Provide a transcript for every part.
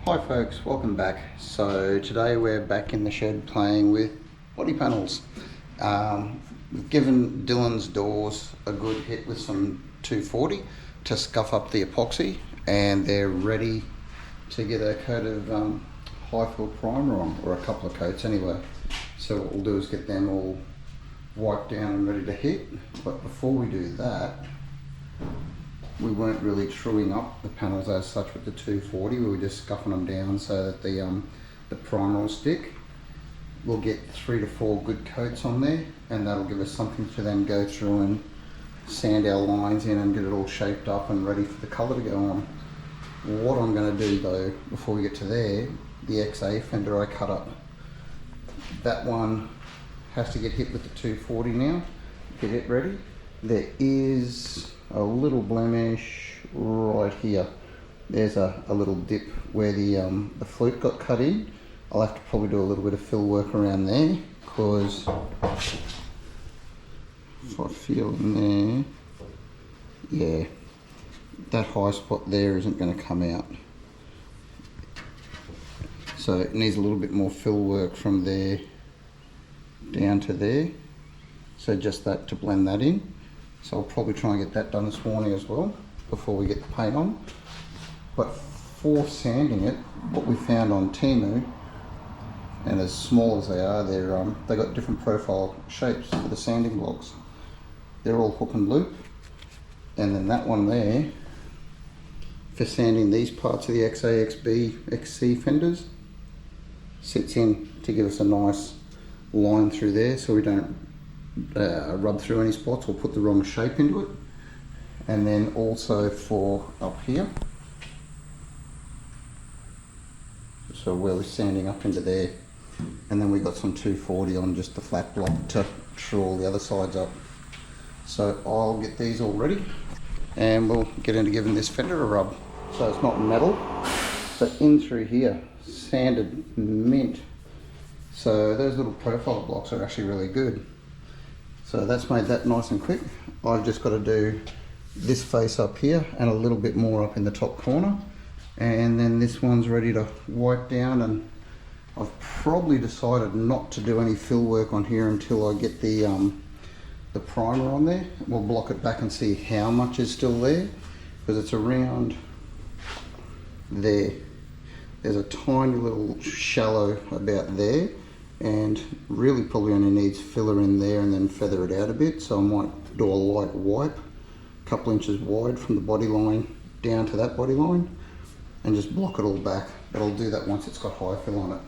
Hi folks, welcome back. So today we're back in the shed playing with body panels. We've given Dylan's doors a good hit with some 240 to scuff up the epoxy, and they're ready to get a coat of high fill primer on, or a couple of coats anyway. So what we'll do is get them all wiped down and ready to hit. But before we do that, we weren't really truing up the panels as such with the 240. We were just scuffing them down so that the primer will stick. We'll get 3 to 4 good coats on there, and that'll give us something to then go through and sand our lines in and get it all shaped up and ready for the colour to go on. What I'm going to do though, before we get to there, the XA fender I cut up, that one has to get hit with the 240 now, get it ready. There is a little blemish right here. There's a little dip where the flute got cut in. I'll have to probably do a little bit of fill work around there, because if I feel in there, yeah, that high spot there isn't going to come out. So it needs a little bit more fill work from there down to there. So just that to blend that in. So I'll probably try and get that done this morning as well before we get the paint on. But for sanding it, what we found on Temu, and as small as they are, they got different profile shapes for the sanding blocks. They're all hook and loop, and then that one there for sanding these parts of the XA, XB, XC fenders sits in to give us a nice line through there, so we don't rub through any spots or put the wrong shape into it. And then also for up here, so where we're sanding up into there, and then we got some 240 on just the flat block to true all the other sides up. So I'll get these all ready and we'll get into giving this fender a rub. So it's not metal, but in through here, sanded mint. So those little profile blocks are actually really good. So that's made that nice and quick. I've just got to do this face up here and a little bit more up in the top corner, and then this one's ready to wipe down. And I've probably decided not to do any fill work on here until I get the primer on there. We'll block it back and see how much is still there, because it's around there. There's a tiny little shallow about there, and really probably only needs filler in there and then feather it out a bit. So I might do a light wipe, a couple inches wide from the body line down to that body line, and just block it all back. But I'll do that once it's got high fill on it.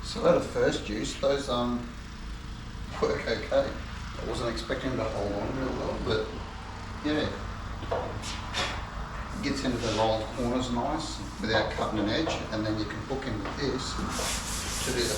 So at a first use, those work okay. I wasn't expecting to hold on real well, but yeah, gets into the rolled corners nice without cutting an edge, and then you can hook in with this to do the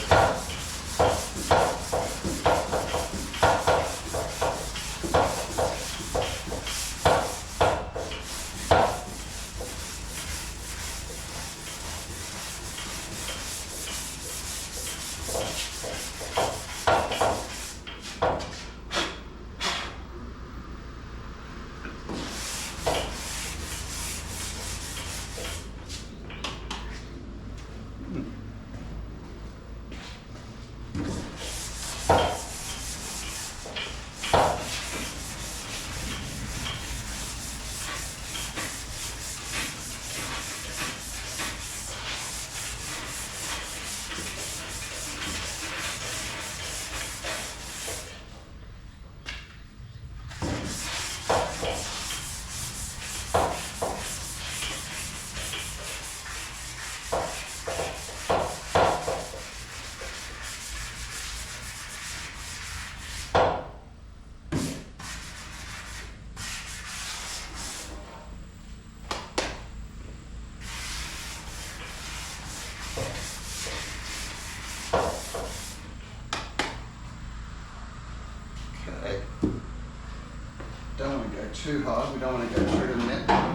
it too hard. We don't want to go through the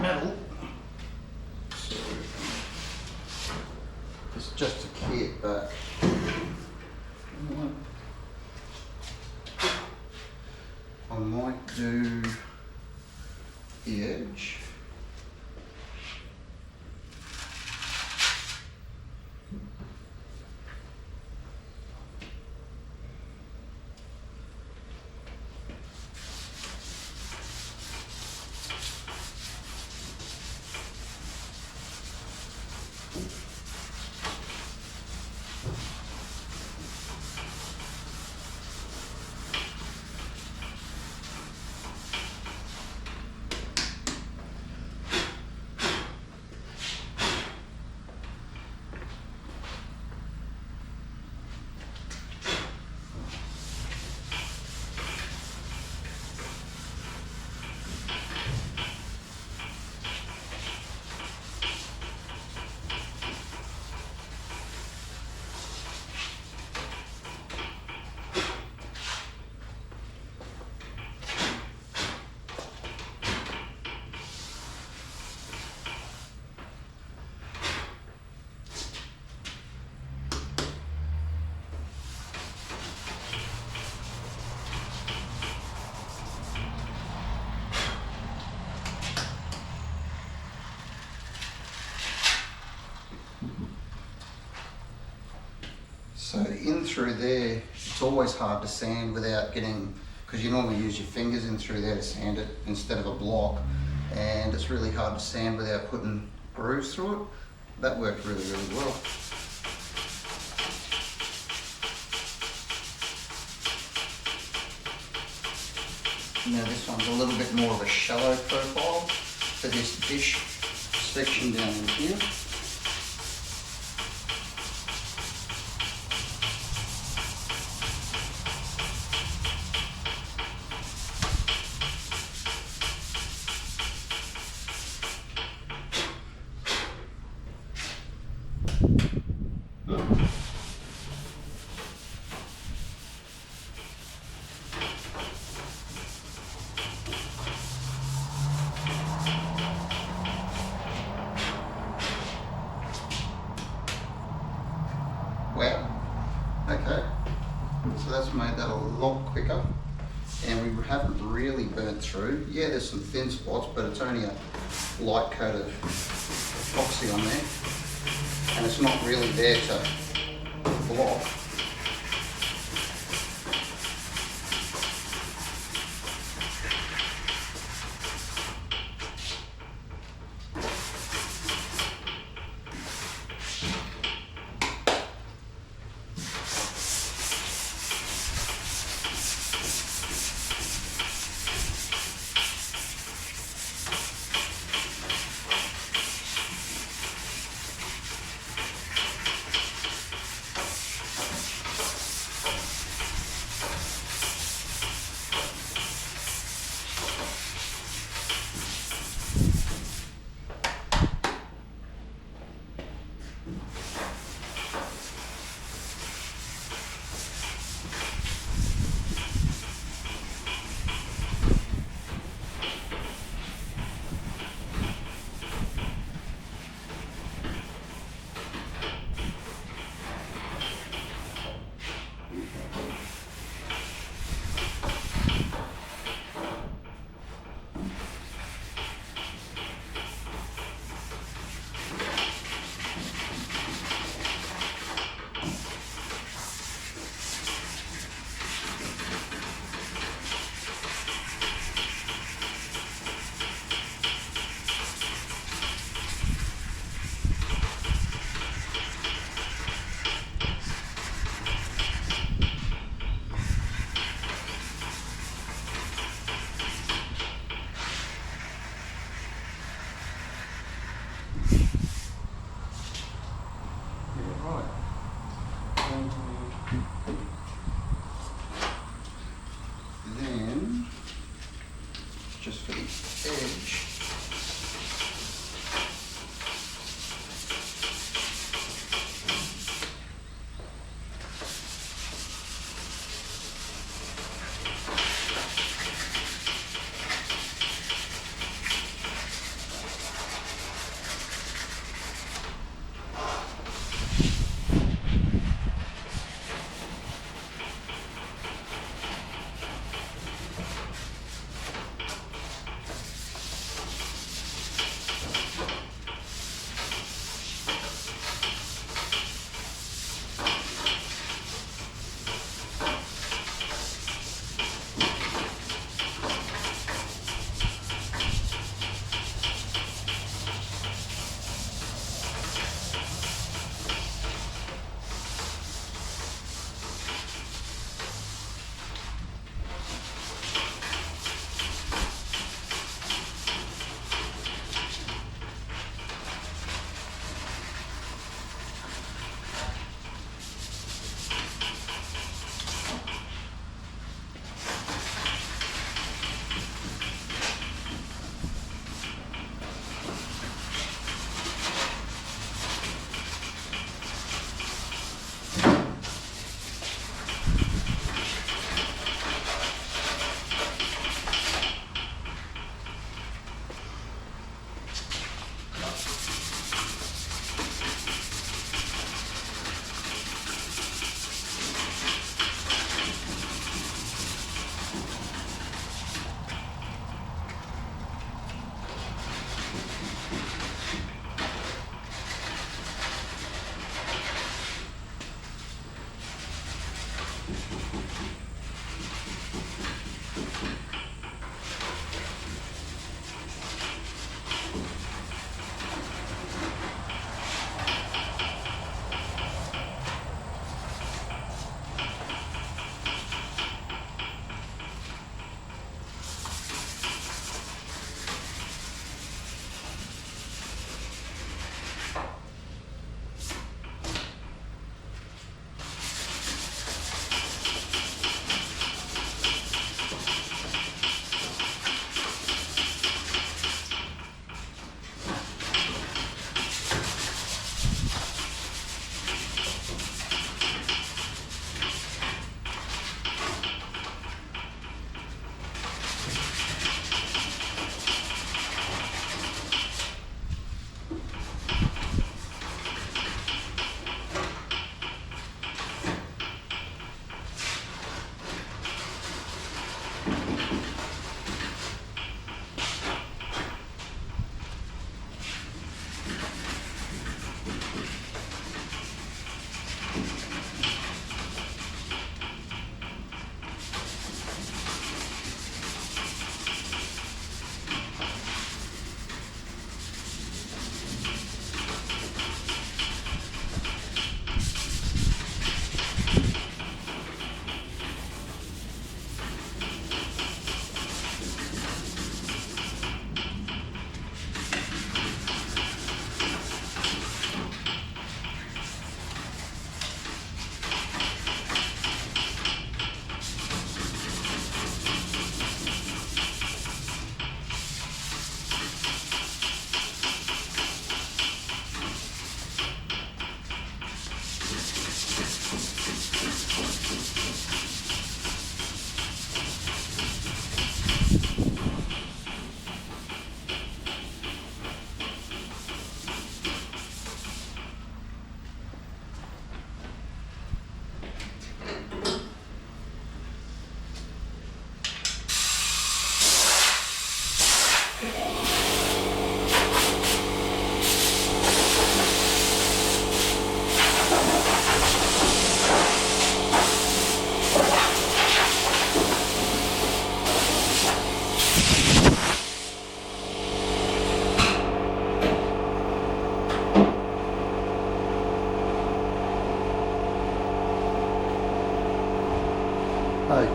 metal. So it's just a kit back. I might do the edge. So in through there, it's always hard to sand without getting, because you normally use your fingers in through there to sand it instead of a block, and it's really hard to sand without putting grooves through it. That worked really, really well. Now this one's a little bit more of a shallow profile for this dish section down in here. Wow, okay, so that's made that a lot quicker, and we haven't really burnt through. Yeah, there's some thin spots, but it's only a light coat of epoxy on there, and it's not really there to block. Then, just for the edge,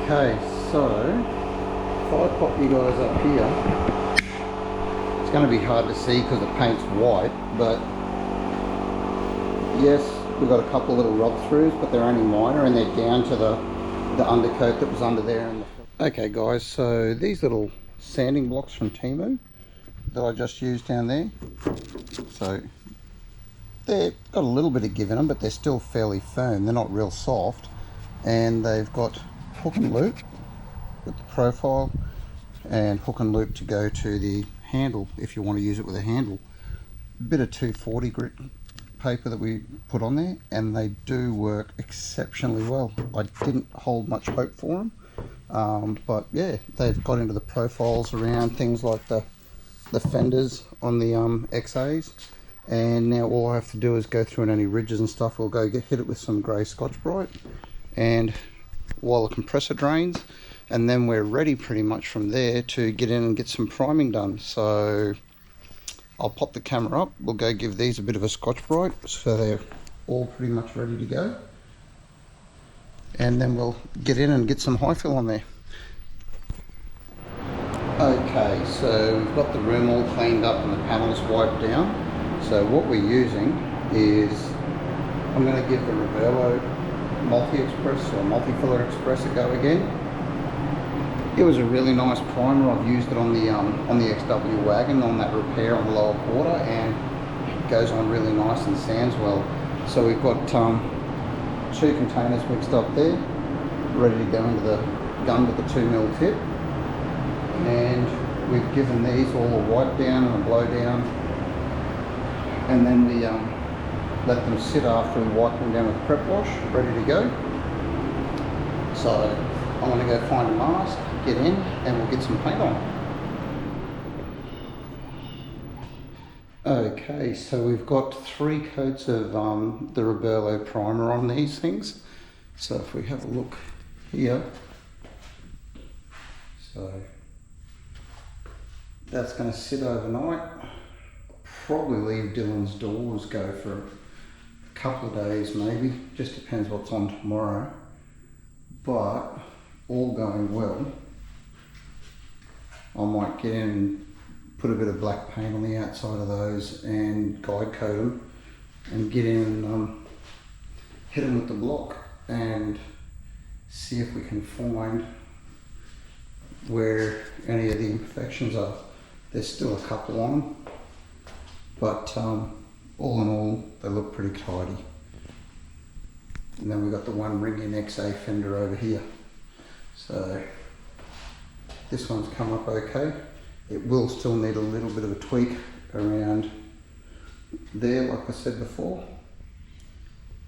Okay, so if I pop you guys up here, it's going to be hard to see because the paint's white, but yes, we've got a couple little rub throughs, but they're only minor and they're down to the undercoat that was under there. Okay guys, so these little sanding blocks from Temu that I just used down there, so they've got a little bit of give in them, but they're still fairly firm. They're not real soft, and they've got hook and loop with the profile and hook and loop to go to the handle if you want to use it with a handle. A bit of 240 grit paper that we put on there, and they do work exceptionally well. I didn't hold much hope for them, but yeah, they've got into the profiles around things like the fenders on the XAs, and now all I have to do is go through any ridges and stuff. We'll go hit it with some grey Scotch-Brite and while the compressor drains, and then we're ready pretty much from there to get in and get some priming done. So I'll pop the camera up, we'll go give these a bit of a Scotch-Brite so they're all pretty much ready to go, and then we'll get in and get some high fill on there. Okay, so we've got the room all cleaned up and the panels wiped down. So what we're using is, I'm going to give the Roberlo Multi-Express or Multi-Filler Express a go again. It was a really nice primer. I've used it on the XW wagon on that repair on the lower quarter, and it goes on really nice and sands well. So we've got 2 containers mixed up there, ready to go into the gun with the 2mm tip, and we've given these all a wipe down and a blow down, and then we let them sit after we wipe them down with prep wash, ready to go. So I'm going to go find a mask, get in, and we'll get some paint on. Okay, so we've got 3 coats of the Roberlo primer on these things. So if we have a look here, so that's going to sit overnight. Probably leave Dylan's doors go for a couple of days maybe, just depends what's on tomorrow, but all going well, I might get in and put a bit of black paint on the outside of those and guide coat them and get in and hit them with the block and see if we can find where any of the imperfections are. There's still a couple on them, but all in all, they look pretty tidy. And then we've got the 1 ring-in XA fender over here. So this one's come up okay. It will still need a little bit of a tweak around there, like I said before.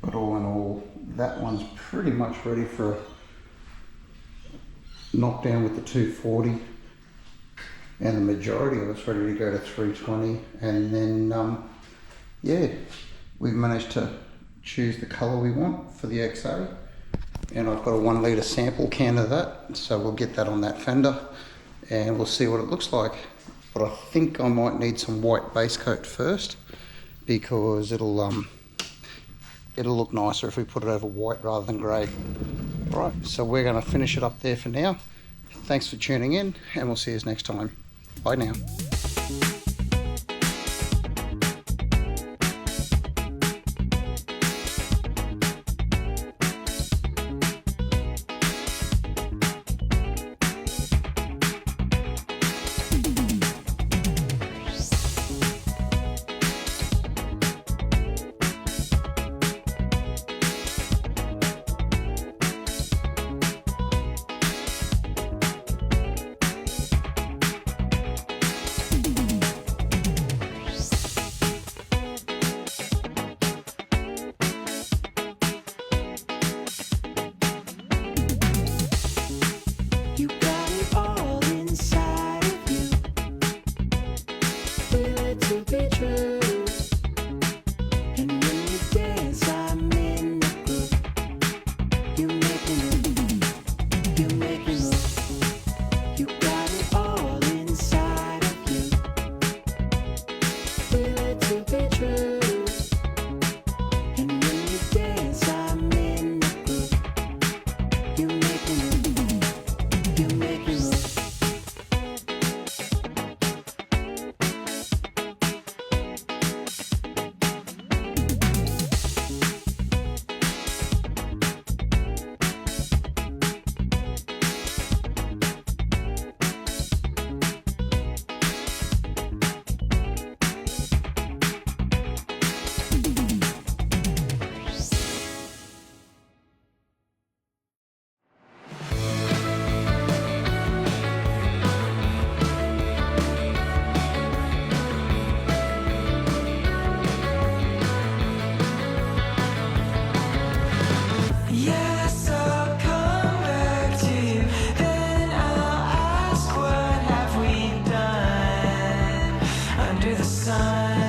But all in all, that one's pretty much ready for a knockdown with the 240. And the majority of it's ready to go to 320, and then yeah, we've managed to choose the colour we want for the XA, and I've got a 1 litre sample can of that, so we'll get that on that fender and we'll see what it looks like. But I think I might need some white base coat first, because it'll look nicer if we put it over white rather than grey. Alright, so we're going to finish it up there for now. Thanks for tuning in, and we'll see you next time. Bye now. under the sun.